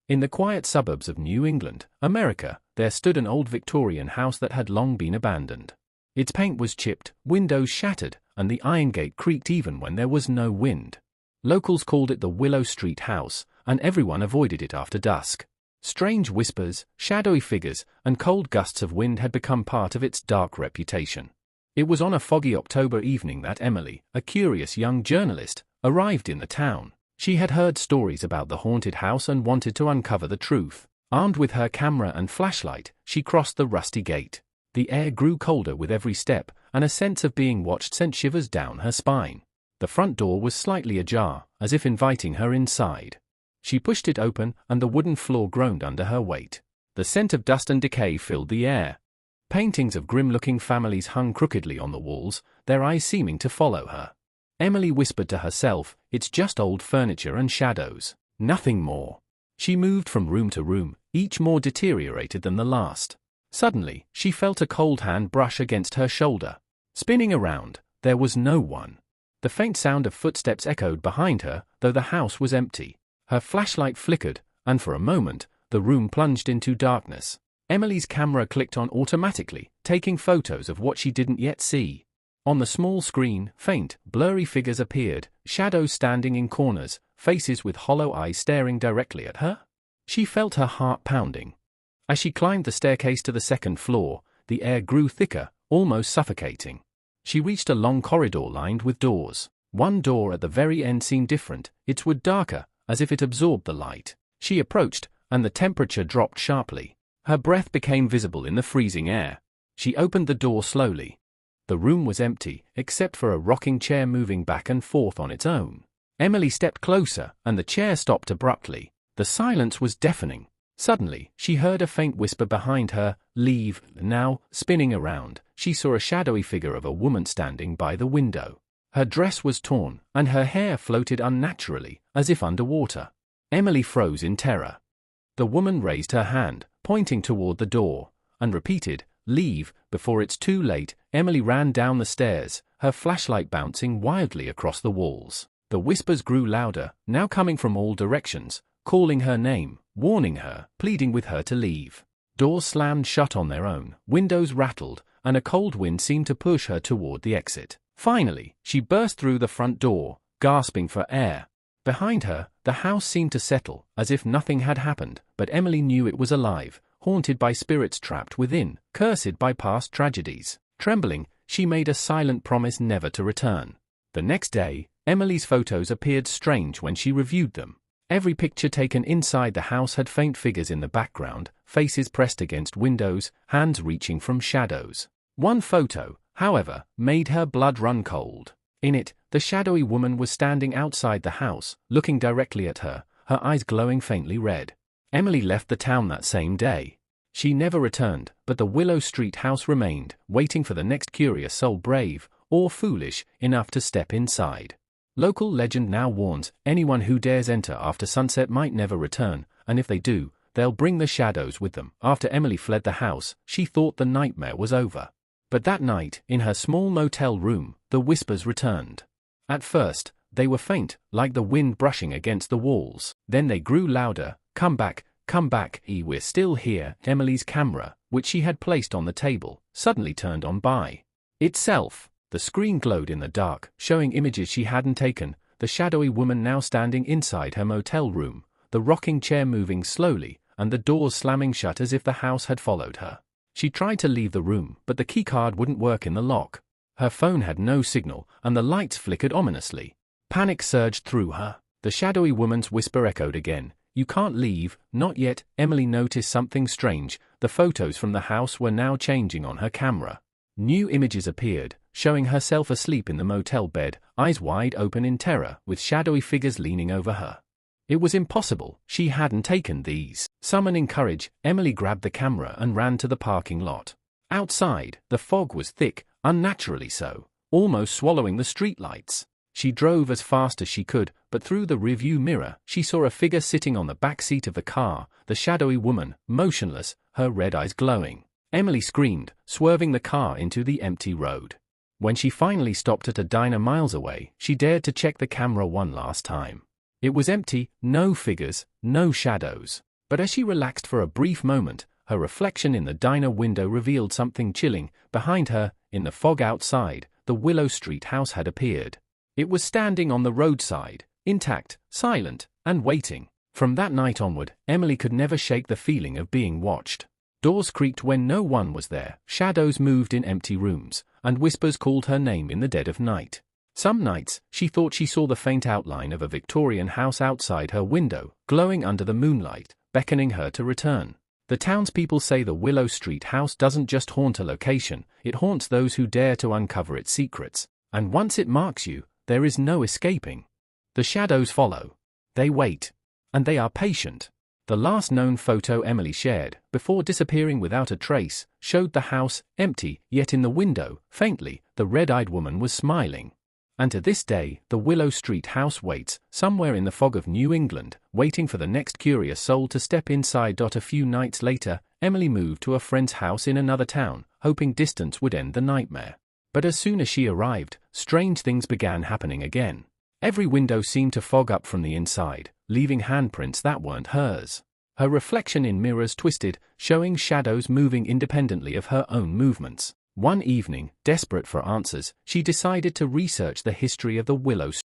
In the quiet suburbs of New England, America, there stood an old Victorian house that had long been abandoned. Its paint was chipped, windows shattered, and the iron gate creaked even when there was no wind. Locals called it the Willow Street house, and everyone avoided it after dusk. Strange whispers, shadowy figures, and cold gusts of wind had become part of its dark reputation. It was on a foggy October evening that Emily, a curious young journalist, arrived in the town. She had heard stories about the haunted house and wanted to uncover the truth. Armed with her camera and flashlight, she crossed the rusty gate. The air grew colder with every step, and a sense of being watched sent shivers down her spine. The front door was slightly ajar, as if inviting her inside. She pushed it open, and the wooden floor groaned under her weight. The scent of dust and decay filled the air. Paintings of grim-looking families hung crookedly on the walls, their eyes seeming to follow her. Emily whispered to herself, "It's just old furniture and shadows. Nothing more." She moved from room to room, each more deteriorated than the last. Suddenly, she felt a cold hand brush against her shoulder. Spinning around, there was no one. The faint sound of footsteps echoed behind her, though the house was empty. Her flashlight flickered, and for a moment, the room plunged into darkness. Emily's camera clicked on automatically, taking photos of what she didn't yet see. On the small screen, faint, blurry figures appeared, shadows standing in corners, faces with hollow eyes staring directly at her. She felt her heart pounding. As she climbed the staircase to the second floor, the air grew thicker, almost suffocating. She reached a long corridor lined with doors. One door at the very end seemed different, its wood darker, as if it absorbed the light. She approached, and the temperature dropped sharply. Her breath became visible in the freezing air. She opened the door slowly. The room was empty, except for a rocking chair moving back and forth on its own. Emily stepped closer, and the chair stopped abruptly. The silence was deafening. Suddenly, she heard a faint whisper behind her, "Leave." Now, spinning around, she saw a shadowy figure of a woman standing by the window. Her dress was torn, and her hair floated unnaturally, as if underwater. Emily froze in terror. The woman raised her hand, pointing toward the door, and repeated, "Leave, before it's too late." Emily ran down the stairs, her flashlight bouncing wildly across the walls. The whispers grew louder, now coming from all directions, calling her name, warning her, pleading with her to leave. Doors slammed shut on their own, windows rattled, and a cold wind seemed to push her toward the exit. Finally, she burst through the front door, gasping for air. Behind her, the house seemed to settle, as if nothing had happened, but Emily knew it was alive, haunted by spirits trapped within, cursed by past tragedies. Trembling, she made a silent promise never to return. The next day, Emily's photos appeared strange when she reviewed them. Every picture taken inside the house had faint figures in the background, faces pressed against windows, hands reaching from shadows. One photo, however, made her blood run cold. In it, the shadowy woman was standing outside the house, looking directly at her, her eyes glowing faintly red. Emily left the town that same day. She never returned, but the Willow Street house remained, waiting for the next curious soul brave, or foolish, enough to step inside. Local legend now warns, anyone who dares enter after sunset might never return, and if they do, they'll bring the shadows with them. After Emily fled the house, she thought the nightmare was over. But that night, in her small motel room, the whispers returned. At first, they were faint, like the wind brushing against the walls. Then they grew louder. "Come back, we're still here." Emily's camera, which she had placed on the table, suddenly turned on by itself. The screen glowed in the dark, showing images she hadn't taken, the shadowy woman now standing inside her motel room, the rocking chair moving slowly, and the doors slamming shut as if the house had followed her. She tried to leave the room, but the keycard wouldn't work in the lock. Her phone had no signal, and the lights flickered ominously. Panic surged through her. The shadowy woman's whisper echoed again, "You can't leave, not yet." Emily noticed something strange. The photos from the house were now changing on her camera. New images appeared, showing herself asleep in the motel bed, eyes wide open in terror, with shadowy figures leaning over her. It was impossible, she hadn't taken these. Summoning courage, Emily grabbed the camera and ran to the parking lot. Outside, the fog was thick, unnaturally so, almost swallowing the streetlights. She drove as fast as she could, but through the rearview mirror, she saw a figure sitting on the back seat of the car, the shadowy woman, motionless, her red eyes glowing. Emily screamed, swerving the car into the empty road. When she finally stopped at a diner miles away, she dared to check the camera one last time. It was empty, no figures, no shadows. But as she relaxed for a brief moment, her reflection in the diner window revealed something chilling. Behind her, in the fog outside, the Willow Street house had appeared. It was standing on the roadside, intact, silent, and waiting. From that night onward, Emily could never shake the feeling of being watched. Doors creaked when no one was there, shadows moved in empty rooms, and whispers called her name in the dead of night. Some nights, she thought she saw the faint outline of a Victorian house outside her window, glowing under the moonlight, beckoning her to return. The townspeople say the Willow Street house doesn't just haunt a location, it haunts those who dare to uncover its secrets. And once it marks you, there is no escaping. The shadows follow. They wait. And they are patient. The last known photo Emily shared, before disappearing without a trace, showed the house, empty, yet in the window, faintly, the red-eyed woman was smiling. And to this day, the Willow Street house waits, somewhere in the fog of New England, waiting for the next curious soul to step inside. A few nights later, Emily moved to a friend's house in another town, hoping distance would end the nightmare. But as soon as she arrived, strange things began happening again. Every window seemed to fog up from the inside, leaving handprints that weren't hers. Her reflection in mirrors twisted, showing shadows moving independently of her own movements. One evening, desperate for answers, she decided to research the history of the Willow Street.